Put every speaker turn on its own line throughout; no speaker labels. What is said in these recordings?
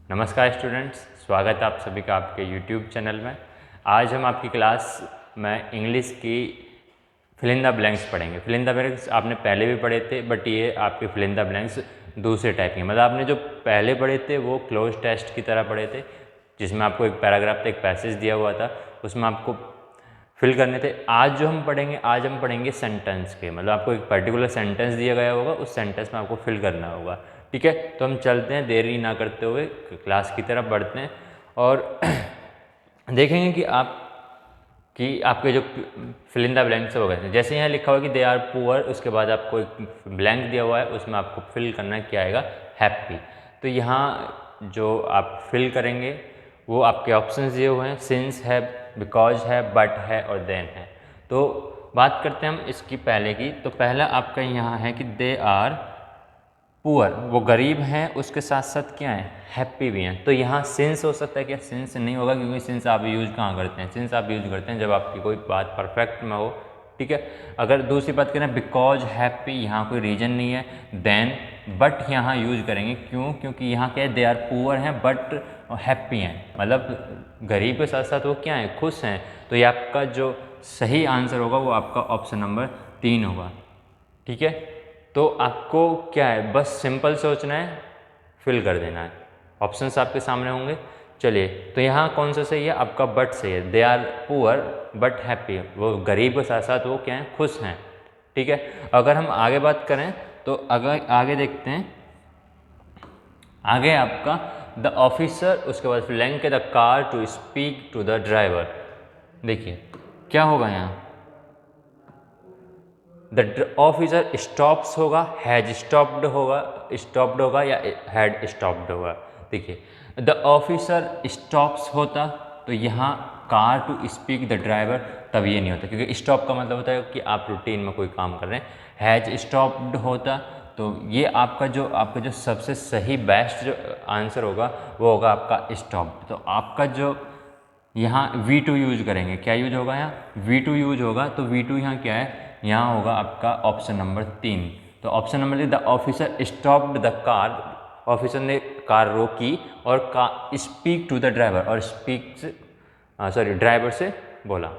नमस्कार स्टूडेंट्स, स्वागत है आप सभी का आपके YouTube चैनल में। आज हम आपकी क्लास में इंग्लिश की फिल इन द ब्लैंक्स पढ़ेंगे। फिल इन द ब्लैंक्स आपने पहले भी पढ़े थे, बट ये आपके फिल इन द ब्लैंक्स दूसरे टाइप के, मतलब आपने जो पहले पढ़े थे वो क्लोज टेस्ट की तरह पढ़े थे, जिसमें आपको एक पैराग्राफ था, एक पैसेज दिया हुआ था, उसमें आपको फिल करने थे। आज जो हम पढ़ेंगे, आज हम पढ़ेंगे सेंटेंस के, मतलब आपको एक पर्टिकुलर सेंटेंस दिया गया होगा, उस सेंटेंस में आपको फिल करना होगा। ठीक है, तो हम चलते हैं, देरी ना करते हुए क्लास की तरफ बढ़ते हैं और देखेंगे कि आपके जो फिल इन द ब्लैंक्स हो गए, जैसे यहाँ लिखा हुआ कि दे आर पुअर, उसके बाद आपको एक ब्लैंक दिया हुआ है, उसमें आपको फिल करना है, क्या आएगा, हैप्पी। तो यहाँ जो आप फिल करेंगे वो आपके ऑप्शंस दिए हुए हैं, सिंस है, बिकॉज है, बट है और देन है। तो बात करते हैं हम इसकी पहले की। तो पहला आपका यहाँ है कि दे आर पुअर, वो गरीब हैं, उसके साथ साथ क्या है, हैप्पी भी हैं। तो यहाँ सिंस हो सकता है, क्या सिंस नहीं होगा, क्योंकि सिंस आप यूज कहाँ करते हैं, सिंस आप यूज करते हैं जब आपकी कोई बात परफेक्ट में हो। ठीक है, अगर दूसरी बात करें बिकॉज हैप्पी, यहाँ कोई रीजन नहीं है। देन बट यहाँ यूज करेंगे, क्यों, क्योंकि यहाँ क्या है, दे आर पुअर हैं बट हैप्पी हैं, मतलब गरीब के साथ साथ वो क्या है, खुश हैं। तो ये आपका जो सही आंसर होगा वो आपका ऑप्शन नंबर 3 होगा। ठीक है, तो आपको क्या है, बस सिंपल सोचना है, फिल कर देना है। ऑप्शंस आपके सामने होंगे। चलिए, तो यहाँ कौन सा सही है, आपका बट सही है। They are poor but happy, वो गरीब के साथ साथ वो क्या है, खुश हैं। ठीक है, अगर हम आगे बात करें तो अगर आगे देखते हैं, आगे आपका द ऑफिसर, उसके बाद flank the car to speak to the driver. देखिए क्या होगा यहाँ, द ऑफिसर स्टॉप्स होगा, हैज स्टॉप्ड होगा या हैड स्टॉप्ड होगा। देखिए द ऑफिसर स्टॉप्स होता तो यहाँ car to speak the driver, तब ये नहीं होता, क्योंकि स्टॉप का मतलब होता है कि आप रूटीन में कोई काम कर रहे हैं। हैज स्टॉप्ड होता तो ये आपका जो सबसे सही बेस्ट जो आंसर होगा वो होगा आपका स्टॉप्ड। तो आपका जो यहाँ V2 यूज करेंगे, क्या यूज होगा, यहाँ V2 यूज होगा। तो V2 यहाँ क्या है, यहाँ होगा आपका ऑप्शन नंबर 3। तो option number 3, the officer stopped the car, officer ने कार रोकी और स्पीक टू द ड्राइवर, और ड्राइवर से बोला।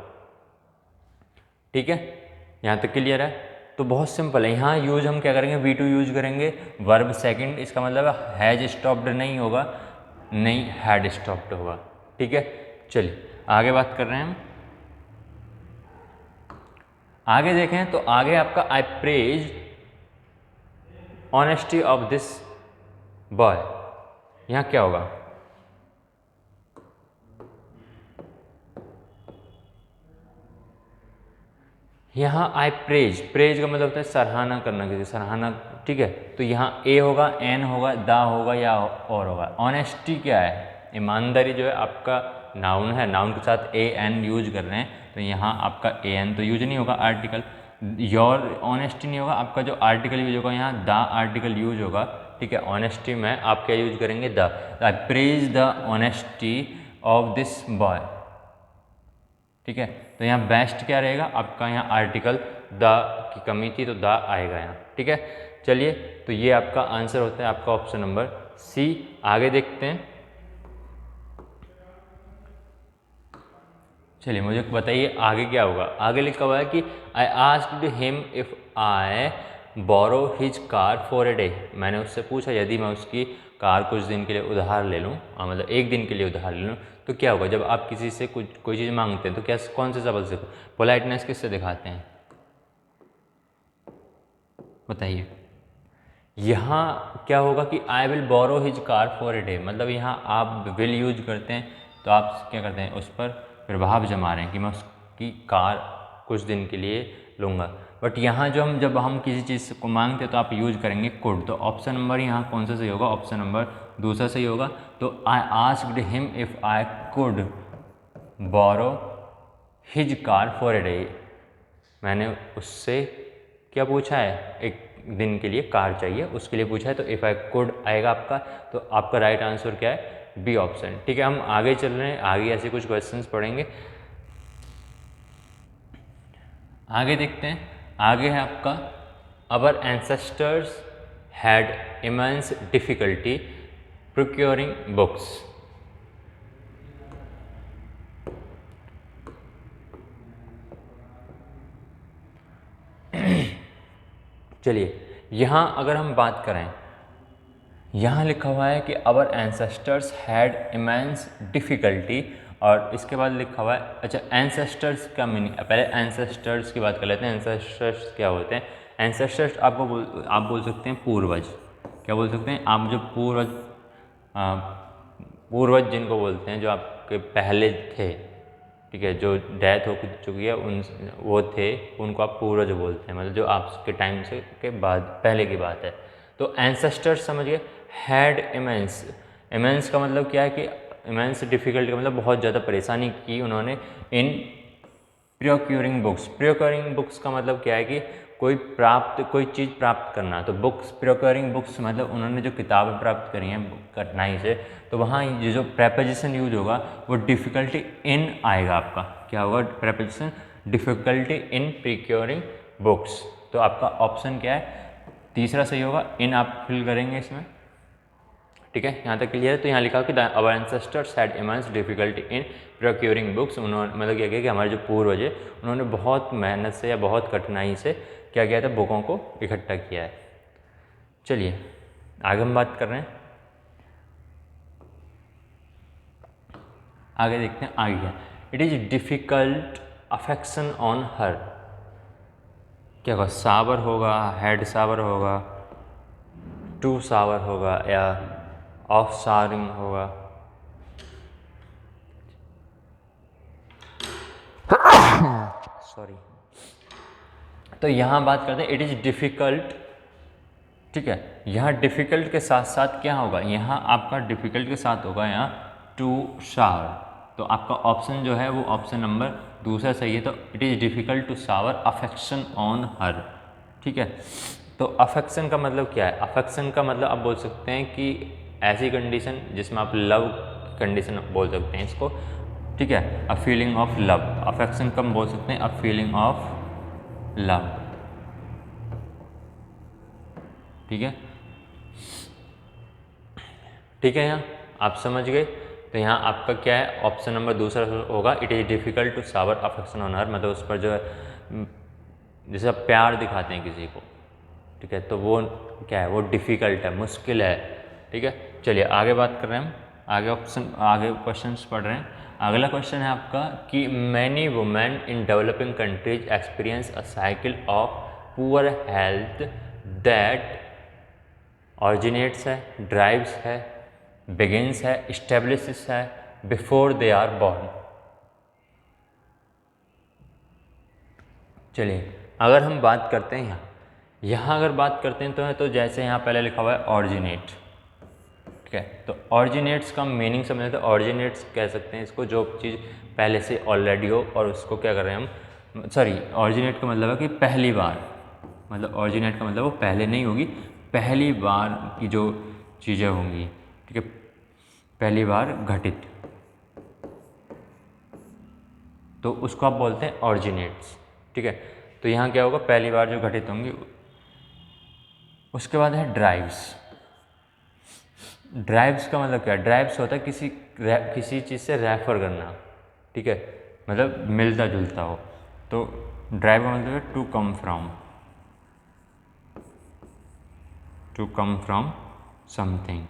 ठीक है, यहाँ तक क्लियर है। तो बहुत सिंपल है, यहाँ यूज हम क्या करेंगे, V2 यूज करेंगे, वर्ब सेकंड, इसका मतलब हैज स्टॉप्ड नहीं होगा, नहीं हैड स्टॉप्ड होगा। ठीक है, चलिए आगे बात कर रहे हैं हम। आगे देखें तो आगे आपका आई praise honesty of this boy, यहाँ क्या होगा, यहाँ आई प्रेज, प्रेज का मतलब होता है सराहना करना, किसी सराहना। ठीक है, तो यहाँ ए होगा, एन होगा, दा होगा या और होगा। ऑनेस्टी क्या है, ईमानदारी जो है आपका नाउन है, नाउन के साथ ए एन यूज कर रहे हैं, तो यहाँ आपका ए एन तो यूज नहीं होगा, आर्टिकल। योर ऑनेस्टी नहीं होगा, आपका जो आर्टिकल यूज होगा यहाँ द आर्टिकल यूज होगा। ठीक है, ऑनेस्टी में आप क्या यूज करेंगे, the. I praise the honesty of this boy. ठीक है, तो यहाँ बेस्ट क्या रहेगा आपका, यहाँ आर्टिकल द की कमी थी तो द आएगा यहाँ। ठीक है, चलिए, तो ये आपका आंसर होता है आपका ऑप्शन नंबर सी। आगे देखते हैं, चलिए मुझे बताइए आगे क्या होगा। आगे लिखा हुआ है कि I asked him if I borrow his car for a day, मैंने उससे पूछा यदि मैं उसकी कार कुछ दिन के लिए उधार ले लूँ, मतलब एक दिन के लिए उधार ले लूँ, तो क्या होगा। जब आप किसी से कोई चीज़ मांगते हैं तो क्या, कौन से शब्द से, पोलाइटनेस किससे दिखाते हैं, बताइए। यहाँ क्या होगा कि I will borrow his car for a day, मतलब यहाँ आप विल यूज करते हैं तो आप क्या करते हैं, उस पर प्रभाव जमा रहे हैं कि मैं उसकी कार कुछ दिन के लिए लूँगा। बट यहाँ जब हम किसी चीज़ को मांगते हैं तो आप यूज करेंगे कुड। तो ऑप्शन नंबर यहाँ कौन सा सही होगा, ऑप्शन नंबर दूसरा सही होगा। तो I asked him if I could borrow his car for a day, मैंने उससे क्या पूछा है, एक दिन के लिए कार चाहिए, उसके लिए पूछा है। तो इफ़ आई कुड आएगा आपका, तो आपका राइट आंसर क्या है, बी ऑप्शन। ठीक है, हम आगे चल रहे हैं, आगे ऐसे कुछ क्वेश्चंस पढ़ेंगे। आगे देखते हैं, आगे है आपका our ancestors had immense difficulty procuring books. चलिए यहाँ अगर हम बात करें, यहाँ लिखा हुआ है कि our ancestors had immense difficulty, और इसके बाद लिखा हुआ है, अच्छा एंसेस्टर्स का मीनिंग, पहले एंसेस्टर्स की बात कर लेते हैं। एंसेस्टर्स क्या होते हैं? एंसेस्टर्स आप बोल सकते हैं पूर्वज। क्या बोल सकते हैं आप? जो पूर्वज जिनको बोलते हैं, जो आपके पहले थे, ठीक है, जो डेथ हो चुकी है उन वो थे, उनको आप पूर्वज बोलते हैं, मतलब जो आपके टाइम से के बाद पहले की बात है। तो एंसेस्टर्स समझिए। हैड इमेंस, इमेंस का मतलब क्या है कि इमेंस डिफ़िकल्टी का मतलब बहुत ज़्यादा परेशानी की उन्होंने इन प्रोक्योरिंग बुक्स। प्रोक्योरिंग बुक्स का मतलब क्या है कि कोई चीज़ प्राप्त करना। तो बुक्स, प्रोक्योरिंग बुक्स मतलब उन्होंने जो किताबें प्राप्त करी हैं कठिनाई से, तो वहाँ ये जो प्रेपोजिशन यूज होगा वो डिफ़िकल्टी इन आएगा आपका। क्या होगा? Preposition difficulty in procuring books. तो आपका ऑप्शन क्या है? तीसरा सही होगा, इन आप फिल करेंगे इसमें। ठीक है, यहाँ तक क्लियर है। तो यहाँ लिखा कि our ancestors had immense difficulty in procuring books. उन्होंने मतलब क्या किया कि हमारे जो पूर्वज है उन्होंने बहुत मेहनत से या बहुत कठिनाई से क्या किया था? बुकों को इकट्ठा किया है। चलिए आगे हम बात कर रहे हैं, आगे देखते हैं आगे क्या। It is difficult affection on हर। क्या होगा? सावर होगा, हेड सावर होगा, टू सावर होगा, या ऑफ सावरिंग होगा। सॉरी। तो यहाँ बात करते हैं इट इज़ डिफ़िकल्ट। ठीक है, यहाँ डिफ़िकल्ट के साथ साथ क्या होगा? यहाँ आपका डिफ़िकल्ट के साथ होगा यहाँ टू शावर। तो आपका ऑप्शन जो है वो ऑप्शन नंबर दूसरा सही है। तो it is difficult to shower affection on her. ठीक है, तो अफेक्शन का मतलब क्या है? अफेक्शन का मतलब आप बोल सकते हैं कि ऐसी कंडीशन जिसमें आप लव कंडीशन बोल सकते हैं इसको। ठीक है, a feeling of love. Affection कम बोल सकते हैं, अ फीलिंग ऑफ लव। ठीक है, ठीक है, यहाँ आप समझ गए। तो यहाँ आपका क्या है? ऑप्शन नंबर दूसरा होगा, it is difficult to shower affection on her. मतलब उस पर जो है जैसे आप प्यार दिखाते हैं किसी को, ठीक है, तो वो क्या है? वो डिफ़िकल्ट है, मुश्किल है। ठीक है, चलिए आगे बात कर रहे हैं हम। आगे क्वेश्चंस पढ़ रहे हैं। अगला क्वेश्चन है आपका कि many women in developing countries experience a cycle of poor health that originates है, ड्राइव्स है, बिगिंस है, इस्टेब्लिशेस है, बिफोर दे आर बॉर्न। चलिए अगर हम बात करते हैं यहाँ अगर बात करते हैं तो जैसे यहाँ पहले लिखा हुआ है ऑरिजिनेट। ठीक है, तो ऑरिजिनेट्स का मीनिंग समझते हैं। ऑरिजिनेट्स कह सकते हैं इसको, जो चीज़ पहले से ऑलरेडी हो और उसको क्या कर रहे हैं हम, सॉरी, ऑरिजिनेट का मतलब है कि पहली बार, मतलब ऑरिजिनेट का मतलब वो पहले नहीं होगी, पहली बार की जो चीज़ें होंगी। ठीक है, पहली बार घटित, तो उसको आप बोलते हैं ऑरिजिनेट्स। ठीक है, तो यहाँ क्या होगा? पहली बार जो घटित होंगी। उसके बाद है ड्राइव्स। ड्राइव्स का मतलब क्या है? ड्राइव्स होता है किसी चीज़ से रेफर करना। ठीक है, मतलब मिलता जुलता हो। तो ड्राइव का मतलब है टू कम फ्रॉम समथिंग,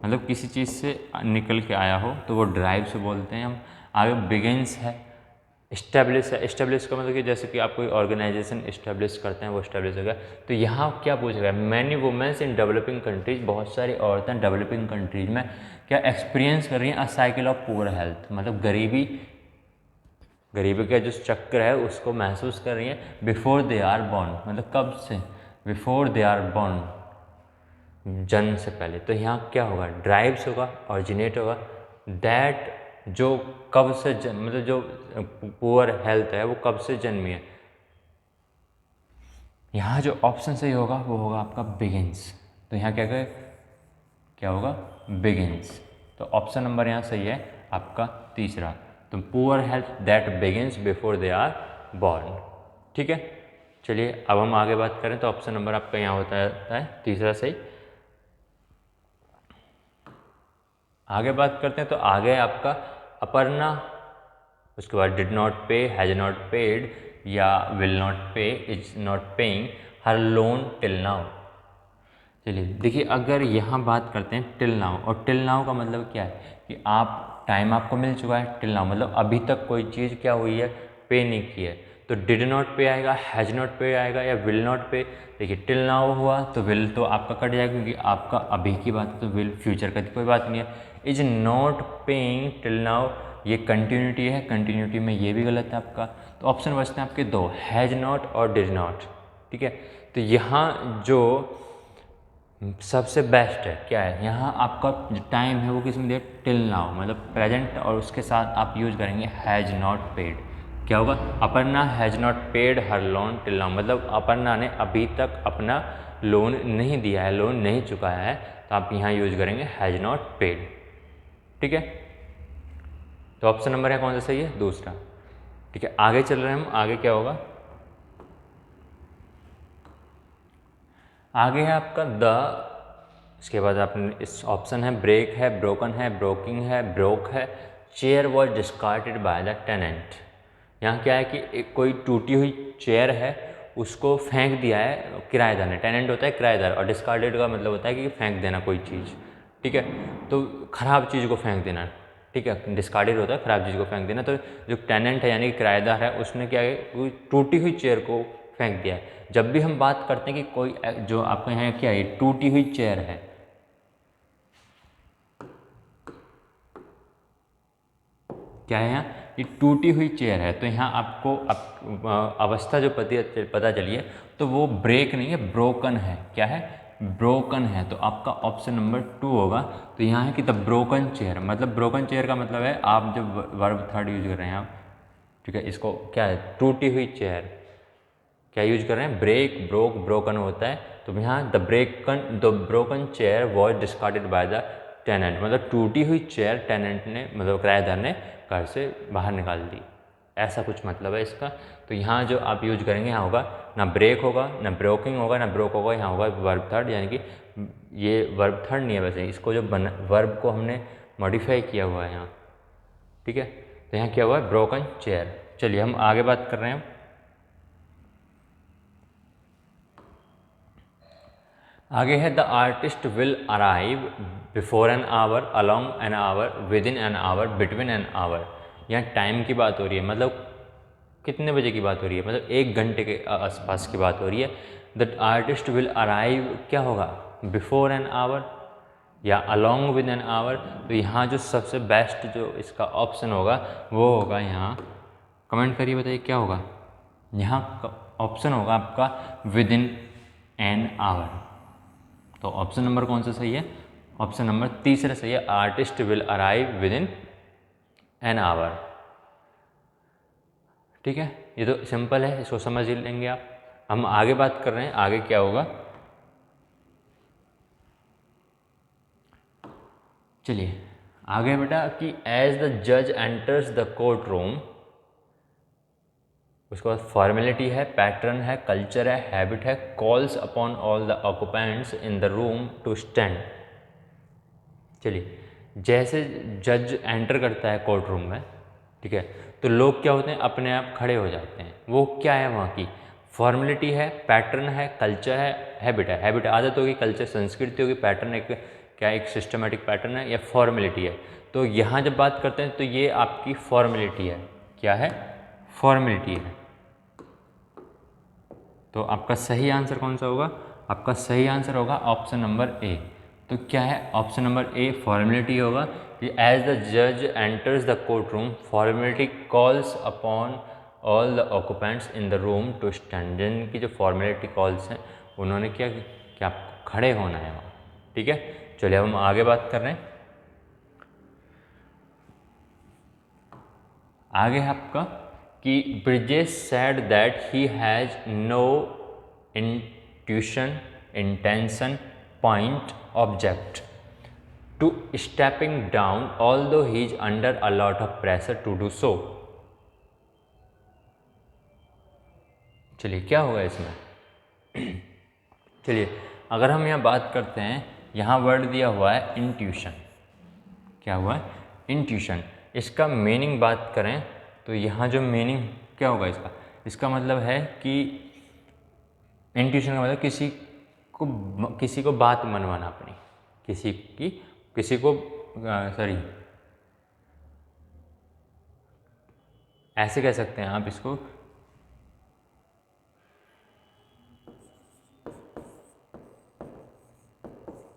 मतलब किसी चीज़ से निकल के आया हो तो वो ड्राइव से बोलते हैं हम। आगे बिगिंस है, इस्टेब्लिश है। इस्टेब्लिश का मतलब कि जैसे कि आप कोई ऑर्गेनाइजेशन इस्टेब्लिश करते हैं, वो इस्टेब्लिश हो गया। तो यहाँ क्या पूछा गया? Many womens in developing countries, बहुत सारी औरतें डेवलपिंग कंट्रीज में क्या एक्सपीरियंस कर रही हैं? अ साइकिल ऑफ पुअर हेल्थ, मतलब गरीबी का जो चक्र है उसको महसूस कर रही हैं। बिफोर दे आर बॉर्न, मतलब कब से? बिफोर दे आर बॉर्न, जन्म से पहले। तो यहाँ क्या होगा? ड्राइव्स होगा, ऑरिजिनेट होगा, दैट जो कब से मतलब जो पुअर हेल्थ है वो कब से जन्मी है। यहाँ जो ऑप्शन सही होगा वो होगा आपका बिगिंस। तो यहाँ क्या होगा? बिगिंस। तो ऑप्शन नंबर यहाँ सही है आपका तीसरा। तो poor health that begins before they are born. ठीक है, चलिए अब हम आगे बात करें। तो ऑप्शन नंबर आपका यहाँ होता है तीसरा सही। आगे बात करते हैं तो आगे आपका अपर्णा, उसके बाद डिड नॉट पे, हैज नॉट पेड या विल नॉट पे, is not paying her loan till now. चलिए देखिए, अगर यहाँ बात करते हैं टिल नाउ, और टिल नाउ का मतलब क्या है कि आप टाइम आपको मिल चुका है, टिल नाउ मतलब अभी तक कोई चीज़ क्या हुई है, पे नहीं की है, तो डिड नॉट पे आएगा, हैज नॉट पे आएगा या विल नॉट पे। देखिए टिल नाउ हुआ तो विल तो आपका कट जाएगा क्योंकि आपका अभी की बात है, तो विल फ्यूचर का कोई बात नहीं है। Is not paying till now, ये कंटिन्यूटी है, कंटिन्यूटी में ये भी गलत है आपका, तो ऑप्शन बचते हैं आपके दो, हैज नॉट और डिड नॉट। ठीक है, तो यहाँ जो सबसे बेस्ट है क्या है, यहाँ आपका जो टाइम है वो किस में दिया, टिल नाउ मतलब प्रेजेंट, और उसके साथ आप यूज करेंगे हैज़ नॉट पेड। क्या होगा, Aparna has not paid her loan till now, मतलब अपर्णा ने अभी तक अपना लोन नहीं दिया है, लोन नहीं चुकाया है, तो आप यहाँ यूज करेंगे हैज़ नॉट पेड। ठीक है, तो ऑप्शन नंबर है कौन सा सही है, दूसरा। ठीक है, आगे चल रहे हैं हम, आगे क्या होगा, आगे है आपका द, इसके बाद आपने इस ऑप्शन है ब्रेक है, ब्रोकन है, ब्रोकिंग है, ब्रोक है, chair was discarded by the tenant. यहाँ क्या है कि एक कोई टूटी हुई चेयर है, उसको फेंक दिया है किराएदार ने, टेनेंट होता है किराएदार, और डिस्कार्टेड का मतलब होता है कि फेंक देना कोई चीज़। ठीक है, तो ख़राब चीज़ को फेंक देना। ठीक है, डिस्कार्डेड होता है ख़राब चीज़ को फेंक देना, तो जो टेनेंट है यानी कि किराएदार है, उसने क्या है, कोई टूटी हुई चेयर को फेंक दिया है। जब भी हम बात करते हैं कि कोई जो आपके यहाँ क्या है, टूटी हुई चेयर है, क्या है यहाँ, ये टूटी हुई चेयर है, तो यहाँ आपको अवस्था जो पता चली है, तो वो ब्रेक नहीं है, ब्रोकन है। क्या है, ब्रोकन है, तो आपका ऑप्शन नंबर 2 होगा। तो यहाँ है कि द ब्रोकन चेयर, मतलब ब्रोकन चेयर का मतलब है आप जब वर्ब थर्ड यूज कर रहे हैं आप, ठीक है, इसको क्या है, टूटी हुई चेयर क्या यूज कर रहे हैं, ब्रेक, ब्रोक, ब्रोकन होता है, तो यहाँ the broken chair was discarded by the tenant, मतलब टूटी हुई चेयर टेनेंट ने, मतलब किराएदार ने घर से बाहर निकाल दी, ऐसा कुछ मतलब है इसका। तो यहाँ जो आप यूज करेंगे, यहाँ होगा ना ब्रेक होगा, ना ब्रोकिंग होगा, ना ब्रोक होगा, यहाँ होगा वर्ब थर्ड, यानी कि ये वर्ब थर्ड नहीं है वैसे, इसको जो वर्ब को हमने मॉडिफाई किया हुआ है यहाँ। ठीक है, तो यहाँ क्या हुआ है, ब्रोकन चेयर। चलिए हम आगे बात कर रहे हैं। आगे है the artist will arrive before an hour, along an hour, with in an hour, between an hour. यहाँ टाइम की बात हो रही है, मतलब कितने बजे की बात हो रही है, मतलब 1 घंटे के आसपास की बात हो रही है। द आर्टिस्ट विल अराइव क्या होगा, बिफोर एन आवर या अलॉन्ग विद एन आवर। तो यहाँ जो सबसे बेस्ट जो इसका ऑप्शन होगा वो होगा, यहाँ कमेंट करिए, बताइए क्या होगा। यहाँ ऑप्शन होगा आपका विद इन एन आवर। तो ऑप्शन नंबर कौन सा सही है, ऑप्शन नंबर तीसरा सही है, artist will arrive with in an hour. ठीक है, ये तो सिंपल है, इसको समझ ही लेंगे आप। हम आगे बात कर रहे हैं, आगे क्या होगा, चलिए आगे बेटा कि एज द जज एंटर्स द कोर्ट रूम, उसके बाद फॉर्मेलिटी है, पैटर्न है, कल्चर है, हैबिट है, calls upon all the occupants in the room to stand. चलिए, जैसे जज एंटर करता है कोर्ट रूम में, ठीक है, तो लोग क्या होते हैं, अपने आप खड़े हो जाते हैं। वो क्या है, वहाँ की फॉर्मेलिटी है, पैटर्न है, कल्चर है, हैबिट है। हैबिट आदत होगी, कल्चर संस्कृति होगी, पैटर्न एक क्या, एक सिस्टमेटिक पैटर्न है, या फॉर्मेलिटी है। तो यहाँ जब बात करते हैं तो ये आपकी फॉर्मेलिटी है। क्या है, फॉर्मेलिटी है। तो आपका सही आंसर कौन सा होगा, आपका सही आंसर होगा ऑप्शन नंबर ए। तो क्या है, ऑप्शन नंबर ए फॉर्मेलिटी होगा कि एज द जज enters the court room, formality calls upon all the occupants in the room to stand. जिनकी जो फॉर्मेलिटी कॉल्स हैं, उन्होंने क्या क्या आपको खड़े होना है वहाँ। ठीक है, चलिए अब हम आगे बात कर रहे हैं। आगे है आपका कि Brijesh said that he has no intuition, intention, point, object to stepping down although he is under a lot of pressure to do so. चलिए क्या होगा इसमें, चलिए अगर हम यहाँ बात करते हैं, यहाँ वर्ड दिया हुआ है इंट्यूशन। क्या हुआ? इंट्यूशन। इसका मीनिंग बात करें तो यहाँ जो मीनिंग क्या होगा इसका मतलब है कि इंट्यूशन का मतलब किसी को बात मनवाना अपनी, किसी को सॉरी ऐसे कह सकते हैं आप इसको,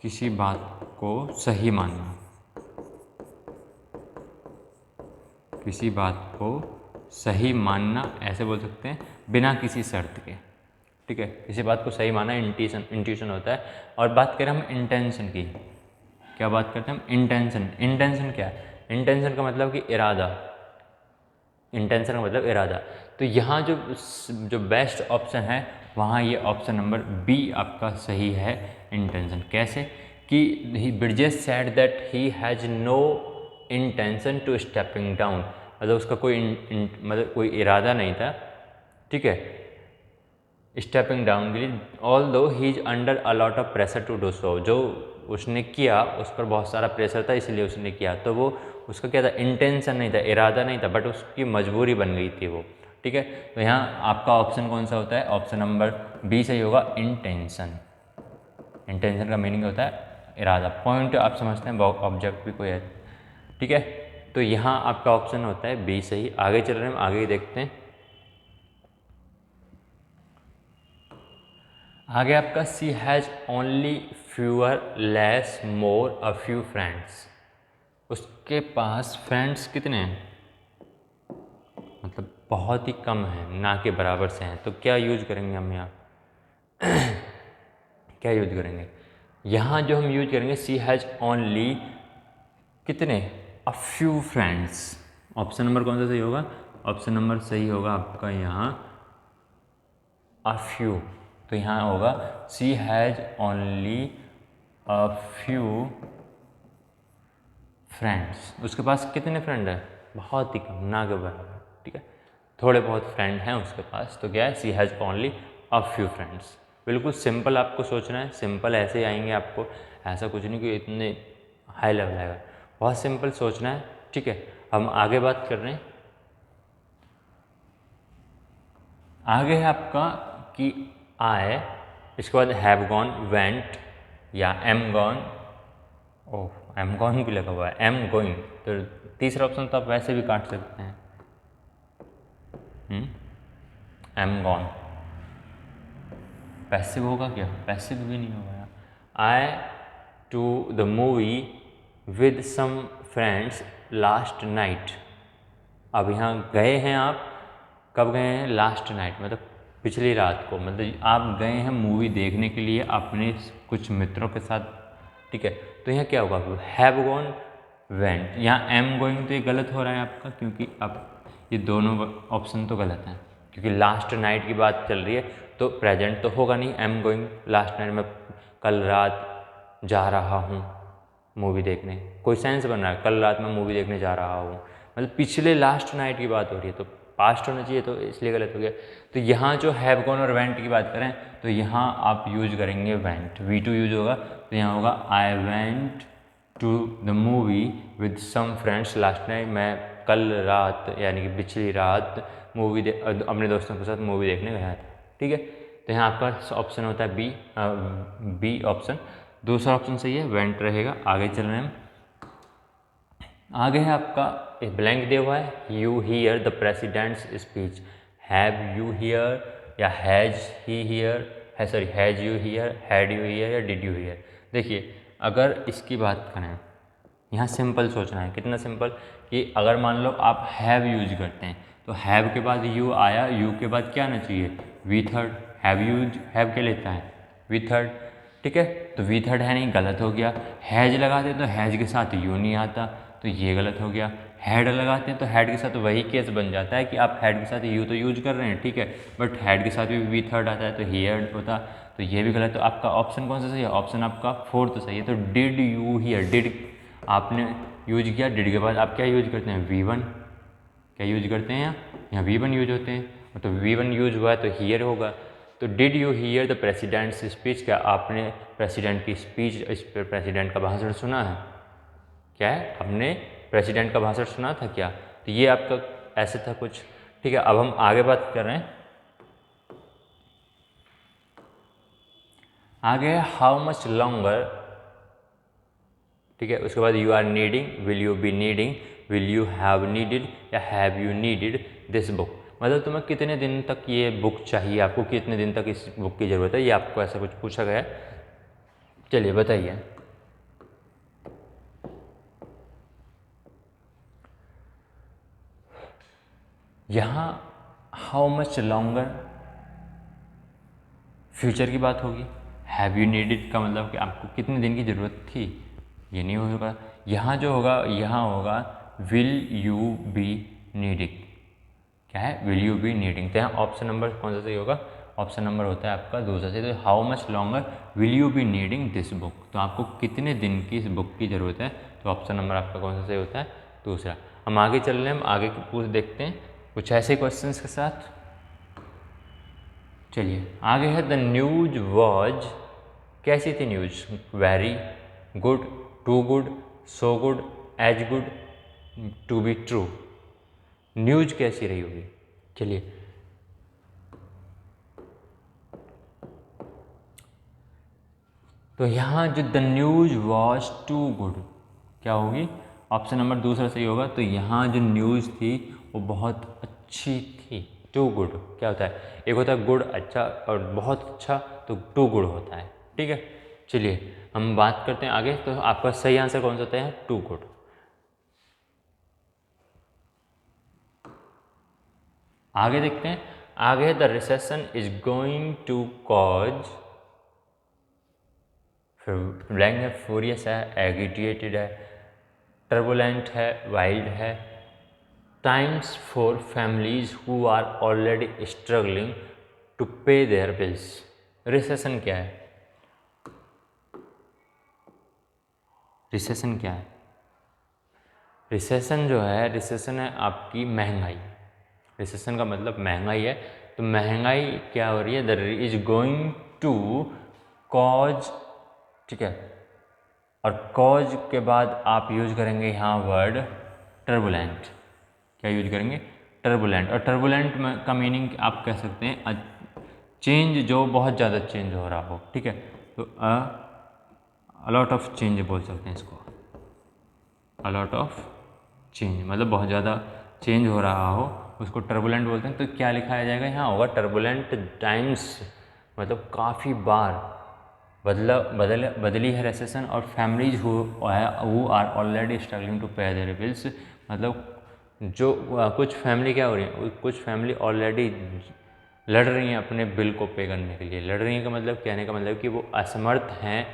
किसी बात को सही मानना, किसी बात को सही मानना ऐसे बोल सकते हैं, बिना किसी शर्त के। ठीक है, किसी बात को सही मानना इंट्यूशन होता है। और बात करें हम इंटेंशन की, क्या बात करते हैं हम? इंटेंशन क्या है? इंटेंशन का मतलब कि इरादा, इंटेंशन का मतलब इरादा। तो यहाँ जो बेस्ट ऑप्शन है वहाँ ये ऑप्शन नंबर बी आपका सही है, इंटेंशन। कैसे कि Brijesh said that he has no intention to stepping down, मतलब उसका मतलब कोई इरादा नहीं था, ठीक है, स्टेपिंग डाउन के लिए। Although he is under a lot of pressure to do so, जो उसने किया उस पर बहुत सारा प्रेशर था इसलिए उसने किया, तो वो उसका क्या था? इंटेंशन नहीं था, इरादा नहीं था, बट उसकी मजबूरी बन गई थी वो। ठीक है, तो यहाँ आपका ऑप्शन कौन सा होता है? ऑप्शन नंबर बी सही होगा, इंटेंशन। इंटेंशन का मीनिंग होता है इरादा। पॉइंट आप समझते हैं, ऑब्जेक्ट भी कोई है। ठीक है, तो यहाँ आपका ऑप्शन होता है बी सही। आगे चल रहे हैं, आगे ही देखते हैं। आगे आपका she has only fewer less more a few friends, उसके पास फ्रेंड्स कितने हैं? मतलब बहुत ही कम है, ना के बराबर से हैं। तो क्या यूज करेंगे हम यहाँ? क्या यूज करेंगे यहाँ? जो हम यूज करेंगे सी हैज़ ओनली कितने? अ फ्यू फ्रेंड्स। ऑप्शन नंबर कौन सा सही होगा? ऑप्शन नंबर सही होगा आपका यहाँ अ फ्यू। तो यहाँ होगा she has only a few friends, उसके पास कितने फ्रेंड है? बहुत ही कम, ना के बराबर। ठीक है, थोड़े बहुत फ्रेंड हैं उसके पास, तो क्या है? She has only a few friends. बिल्कुल सिंपल आपको सोचना है, सिंपल ऐसे ही आएंगे आपको, ऐसा कुछ नहीं कि इतने हाई लेवल आएगा, बहुत सिंपल सोचना है। ठीक है, हम आगे बात कर रहे हैं। आगे है आपका कि आई, इसके बाद हैव गॉन, वेंट या एम गॉन। ओह, एम गॉन भी लगा हुआ है, एम गोइंग। तो तीसरा ऑप्शन तो आप वैसे भी काट सकते हैं, एम गॉन। पैसिव होगा क्या? पैसिव भी नहीं होगा। I to the movie with some friends last night. अब यहाँ गए हैं आप, कब गए हैं? लास्ट नाइट, मतलब पिछली रात को, मतलब आप गए हैं मूवी देखने के लिए अपने कुछ मित्रों के साथ। ठीक है, तो यहाँ क्या होगा? Have gone, went. यहाँ एम गोइंग तो ये गलत हो रहा है आपका, क्योंकि अब ये दोनों ऑप्शन तो गलत हैं, क्योंकि लास्ट नाइट की बात चल रही है तो प्रेजेंट तो होगा नहीं। एम गोइंग लास्ट नाइट में कल रात जा रहा हूँ मूवी देखने, कोई सेंस बन रहा है? कल रात में मूवी देखने जा रहा हूँ, मतलब पिछले लास्ट नाइट की बात हो रही है, तो पास्ट होना चाहिए, तो इसलिए गलत हो गया। तो यहाँ जो हैव गॉन और वेंट की बात करें तो यहाँ आप यूज करेंगे वेंट, V2 यूज होगा। तो यहाँ होगा I went to the movie with some friends last night. मैं कल रात यानी कि पिछली रात अपने दोस्तों के साथ मूवी देखने गया था। ठीक है, तो यहाँ आपका ऑप्शन होता है बी ऑप्शन। दूसरा ऑप्शन सही है, वेंट रहेगा। आगे चल रहे हैं, आगे है आपका एक ब्लैंक दिया हुआ है, you hear the president's speech. Have you hear या हैज ही हियर है, sorry has you hear, had you hear या डिड यू हियर। देखिए, अगर इसकी बात करें, यहाँ सिंपल सोचना है। कितना सिंपल कि अगर मान लो आप हैव यूज करते हैं तो हैव के बाद यू आया, यू के बाद क्या आना चाहिए? We third. हैव क्या लेता है? V third. ठीक है, तो वी थर्ड है नहीं, गलत हो गया। हैज लगाते तो हैज के साथ यू नहीं आता, तो ये गलत हो गया। हैड लगाते हैं तो हैड के साथ वही केस बन जाता है कि आप हैड के साथ यू तो यूज कर रहे हैं, ठीक है, बट हैड के साथ भी वी थर्ड आता है तो हियर होता, तो ये भी गलत। तो आपका ऑप्शन कौन सा सही है? ऑप्शन आपका फोर्थ सही है। तो डिड यू हियर, डिड आपने यूज किया, डिड के बाद आप क्या यूज करते हैं? V1। क्या यूज करते हैं? यहाँ V1 यूज होते हैं, तो V1 यूज हुआ है तो हियर होगा। तो did you hear the president's speech, क्या आपने प्रेसिडेंट की स्पीच, इस पर प्रेसिडेंट का भाषण सुना है? क्या है, आपने प्रेसिडेंट का भाषण सुना था क्या? तो ये आपका ऐसे था कुछ। ठीक है, अब हम आगे बात कर रहे हैं। आगे है हाउ मच लॉन्गर। ठीक है, उसके बाद you are needing, will you be needing, will you have needed या have you needed this book. मतलब तुम्हें कितने दिन तक ये बुक चाहिए, आपको कितने दिन तक इस बुक की ज़रूरत है, ये आपको ऐसा कुछ पूछा गया है। चलिए बताइए। यहाँ हाउ मच लॉन्गर फ्यूचर की बात होगी। हैव यू नीडिड का मतलब कि आपको कितने दिन की ज़रूरत थी, ये नहीं होगा। यहाँ जो होगा, यहाँ होगा विल यू बी नीडिंग। क्या है, विल यू बी नीडिंग। तो यहाँ ऑप्शन नंबर कौन सा सही होगा? ऑप्शन नंबर होता है आपका दूसरा सही। तो how much longer will you be needing this book, तो आपको कितने दिन की इस बुक की ज़रूरत है, तो ऑप्शन नंबर आपका कौन सा सही होता है? दूसरा। हम आगे चल रहे हैं, हम आगे की पूछ देखते हैं कुछ ऐसे क्वेश्चन के साथ। चलिए आगे है, द न्यूज वॉज। कैसी थी news? Very good, too good, so good, as good, to be true. News कैसी रही होगी? चलिए तो यहाँ जो the news was too good क्या होगी? ऑप्शन नंबर दूसरा सही होगा। तो यहाँ जो न्यूज़ थी वो बहुत अच्छी थी। टू गुड क्या होता है? एक होता है गुड अच्छा और बहुत अच्छा, तो टू गुड होता है। ठीक है, चलिए हम बात करते हैं आगे। तो आपका सही आंसर कौन सा होता है? Too good. आगे देखते हैं। आगे the recession is going to cause. फिर ब्लैंक है, फ्यूरियस है, एगिटेटेड है, टर्बुलेंट है, वाइल्ड है, times for families who are already struggling to pay their bills. Recession क्या है? रिसेशन क्या है? रिसेशन जो है, रिसेशन है आपकी महंगाई। रिसेशन का मतलब महंगाई है। तो महंगाई क्या हो रही है? The is going to cause. ठीक है, और कॉज के बाद आप यूज करेंगे यहाँ वर्ड टर्बुलेंट। क्या यूज करेंगे? टर्बुलेंट। और टर्बुलेंट में का मीनिंग आप कह सकते हैं चेंज, जो बहुत ज़्यादा चेंज हो रहा हो। ठीक है, तो अलॉट ऑफ चेंज बोल सकते हैं इसको। अलॉट ऑफ चेंज मतलब बहुत ज़्यादा चेंज हो रहा हो, उसको टर्बुलेंट बोलते हैं। तो क्या लिखाया जाएगा? यहाँ होगा टर्बुलेंट टाइम्स, मतलब काफ़ी बार बदली है रिसेशन। और families who are already struggling to pay their bills, मतलब जो कुछ फैमिली क्या हो रही है, कुछ फैमिली ऑलरेडी लड़ रही हैं अपने बिल को पे करने के लिए। लड़ रही हैं का मतलब, कहने का मतलब कि वो असमर्थ हैं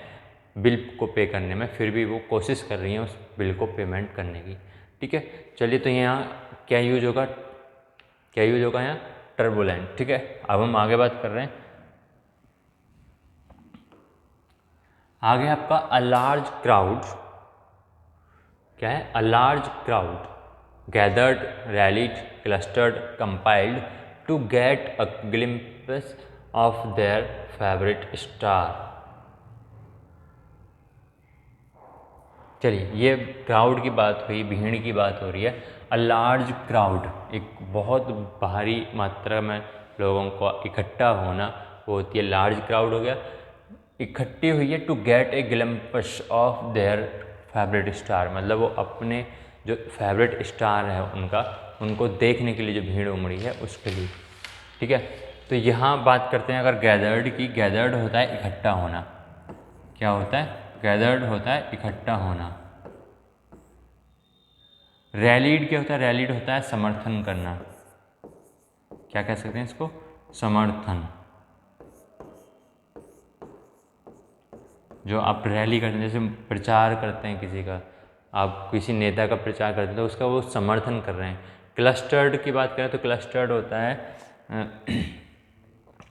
बिल को पे करने में, फिर भी वो कोशिश कर रही हैं उस बिल को पेमेंट करने की। ठीक है, चलिए तो यहाँ क्या यूज होगा? क्या यूज होगा यहाँ? टर्बुलेंट। ठीक है, अब हम आगे बात कर रहे हैं। आगे आपका अ लार्ज क्राउड। क्या है? A large crowd gathered, rallied, clustered, compiled to get a glimpse of their favourite star. चलिए, ये क्राउड की बात हुई, भीड़ की बात हो रही है। अ लार्ज क्राउड एक बहुत भारी मात्रा में लोगों को इकट्ठा होना, वो होती है लार्ज क्राउड हो गया। इकट्ठी हुई है to get a glimpse of their favourite star, मतलब वो अपने जो फेवरेट स्टार है उनका, उनको देखने के लिए जो भीड़ उमड़ी है उसके लिए। ठीक है, तो यहाँ बात करते हैं अगर गैदर्ड की। गैदर्ड होता है इकट्ठा होना। क्या होता है? गैदर्ड होता है इकट्ठा होना। रैलीड क्या होता है? रैलीड होता है समर्थन करना। क्या कह सकते हैं इसको? समर्थन। जो आप रैली करते हैं, जैसे प्रचार करते हैं किसी का, आप किसी नेता का प्रचार करते हैं तो उसका वो समर्थन कर रहे हैं। क्लस्टर्ड की बात करें तो क्लस्टर्ड होता है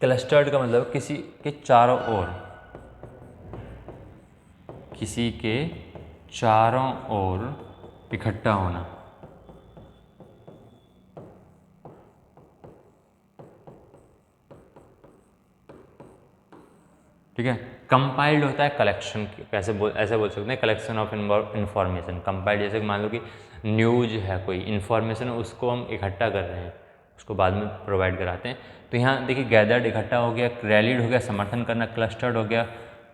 क्लस्टर्ड का मतलब किसी के चारों ओर, किसी के चारों ओर इकट्ठा होना। ठीक है, कंपाइल्ड होता है कलेक्शन, कैसे ऐसे बोल सकते हैं, कलेक्शन ऑफ इन्फॉर्मेशन। कंपाइल्ड जैसे मान लो कि न्यूज है, कोई इन्फॉर्मेशन है, उसको हम इकट्ठा कर रहे हैं, उसको बाद में प्रोवाइड कराते हैं। तो यहाँ देखिए गैदर्ड इकट्ठा हो गया, रैलीड हो गया समर्थन करना, क्लस्टर्ड हो गया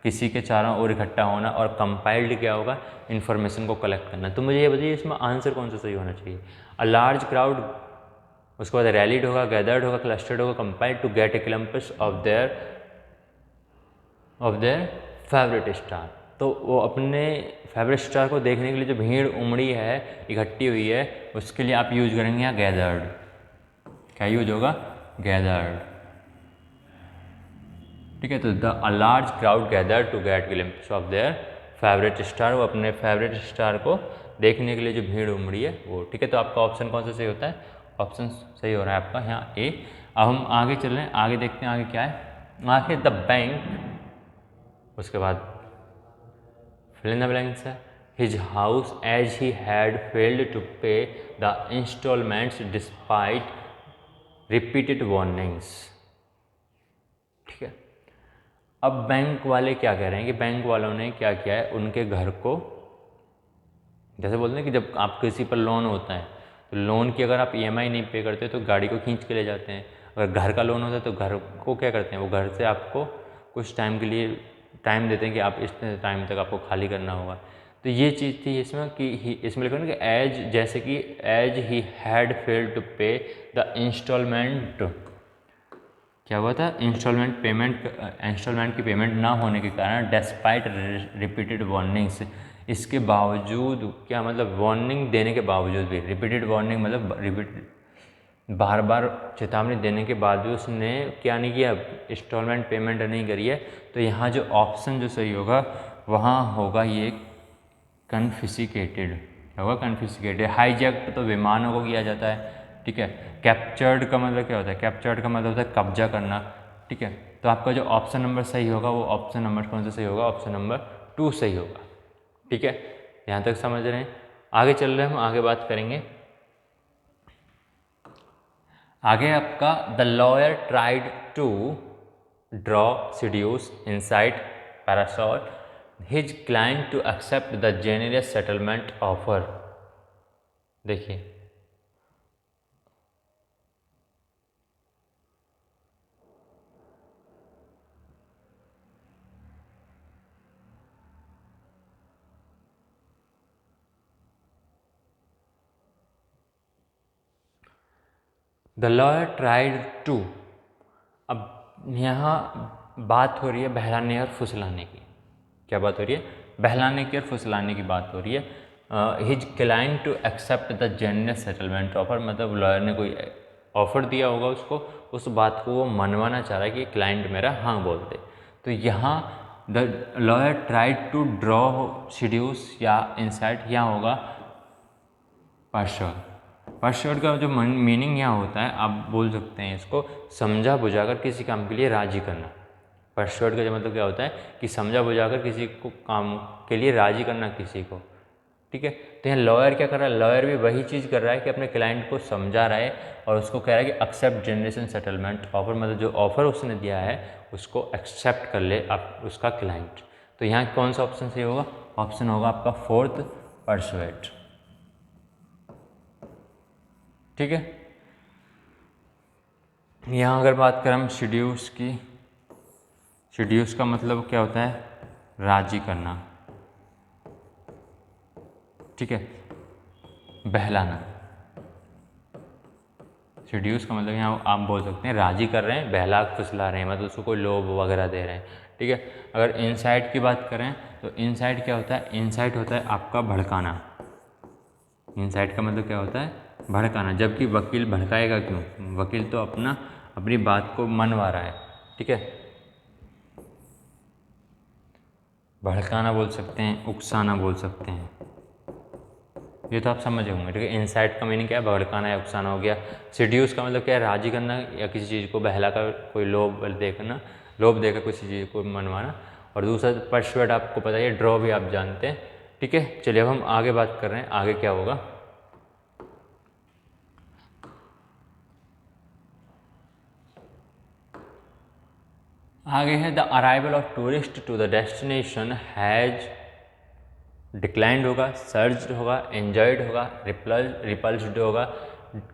किसी के चारों ओर इकट्ठा होना, और कंपाइल्ड क्या होगा, इन्फॉर्मेशन को कलेक्ट करना। तो मुझे ये बताइए इसमें आंसर कौन सा सही होना चाहिए। अ लार्ज क्राउड, उसके बाद रैलीड होगा, गैदर्ड होगा, क्लस्टर्ड होगा, compiled to get a glimpse of their favourite star. तो वो अपने फेवरेट स्टार को देखने के लिए जो भीड़ उमड़ी है, इकट्ठी हुई है, उसके लिए आप यूज करेंगे यहाँ गैदर्ड। क्या यूज होगा, गैदर्ड। ठीक है, तो a large crowd gathered to get glimpse of their favourite star, वो अपने फेवरेट स्टार को देखने के लिए जो भीड़ उमड़ी है वो। ठीक है, तो आपका ऑप्शन कौन सा सही होता है, ऑप्शन सही हो रहा है आपका यहाँ ए। अब हम आगे चल रहे हैं, आगे देखते हैं आगे क्या है। आगे द बैंक, उसके बाद fill in the blanks है his house as he had failed to pay the installments despite repeated warnings। ठीक है, अब बैंक वाले क्या कह रहे हैं कि बैंक वालों ने क्या किया है, उनके घर को, जैसे बोलते हैं कि जब आप किसी पर लोन होता है तो लोन की अगर आप ईएमआई नहीं पे करते तो गाड़ी को खींच के ले जाते हैं। अगर घर का लोन होता है तो घर को क्या करते हैं, वो घर से आपको कुछ टाइम के लिए टाइम देते हैं कि आप इस टाइम तक आपको खाली करना होगा। तो ये चीज़ थी इसमें कि इसमें लिखा ना कि एज, जैसे कि as he had failed to pay the instalment, क्या हुआ था, इंस्टॉलमेंट की पेमेंट ना होने के कारण डेस्पाइट रिपीटेड वार्निंग्स, इसके बावजूद, क्या मतलब वार्निंग देने के बावजूद भी, रिपीटेड वार्निंग मतलब बार बार चेतावनी देने के बाद भी उसने क्या नहीं किया, इंस्टॉलमेंट पेमेंट नहीं करी है। तो यहाँ जो ऑप्शन जो सही होगा वहाँ होगा ये कन्फिस्केटेड। क्या होगा, कन्फिस्केटेड। हाईजैक तो विमानों को किया जाता है। ठीक है, कैप्चर्ड का मतलब क्या होता है, कैप्चर्ड का मतलब होता है कब्जा करना। ठीक है, तो आपका जो ऑप्शन नंबर सही होगा वो ऑप्शन नंबर कौन सा सही होगा, ऑप्शन नंबर 2 सही होगा। ठीक है, यहाँ तक समझ रहे हैं। आगे चल रहे हैं, हम आगे बात करेंगे। आगे आपका the lawyer tried to draw seduce इनसाइड persuade his client to accept the generous settlement offer. देखिए द लॉयर ट्राइड टू, अब यहाँ बात हो रही है बहलाने और फुसलाने की। क्या बात हो रही है, बहलाने की और फुसलाने की बात हो रही है। His client to accept the generous settlement offer, मतलब लॉयर ने कोई ऑफर दिया होगा उसको, उस बात को वो मनवाना चाह रहा है कि क्लाइंट मेरा हाँ बोल दे। तो यहाँ the lawyer tried to draw seduce या इंसाइट, यहाँ होगा पार्श्वर। पार्श्वर का जो मीनिंग यहाँ होता है, आप बोल सकते हैं इसको समझा बुझाकर किसी काम के लिए राजी करना। परस्यूड का मतलब क्या होता है कि समझा बुझाकर किसी को काम के लिए राजी करना किसी को। ठीक है, तो यहाँ लॉयर क्या कर रहा है, लॉयर भी वही चीज़ कर रहा है कि अपने क्लाइंट को समझा रहा है और उसको कह रहा है कि एक्सेप्ट जनरेशन सेटलमेंट ऑफर, मतलब जो ऑफर उसने दिया है उसको एक्सेप्ट कर ले आप उसका क्लाइंट। तो यहाँ कौन सा ऑप्शन सही होगा, ऑप्शन होगा आपका 4th परसुएट। ठीक है, यहाँ अगर बात करें हम सीड्यूस की, सीड्यूस का मतलब क्या होता है, राजी करना। ठीक है, बहलाना। सीड्यूस का मतलब यहाँ आप बोल सकते हैं राजी कर रहे हैं, बहला फुसला रहे हैं, मतलब उसको कोई लोभ वगैरह दे रहे हैं। ठीक है, अगर इनसाइट की बात करें तो इनसाइट क्या होता है, इनसाइट होता है आपका भड़काना। इनसाइट का मतलब क्या होता है, भड़काना। जबकि वकील भड़काएगा क्यों, वकील तो अपनी बात को मनवा रहा है। ठीक है, भड़काना बोल सकते हैं, उकसाना बोल सकते हैं, ये तो आप समझ होंगे। ठीक है, इनसाइट का मीनिंग क्या है, भड़काना या उकसाना हो गया। सीड्यूस का मतलब क्या है, राजी करना या किसी चीज़ को बहला कर कोई लोभ देकर किसी चीज़ को मनवाना। और दूसरा परसुएट आपको पता है, ड्रॉ भी आप जानते हैं। ठीक है, चलिए अब हम आगे बात कर रहे हैं, आगे क्या होगा। आगे है the arrival of tourist to the destination has declined होगा, सर्ज होगा, एंजॉयड होगा, रिपल्स्ड होगा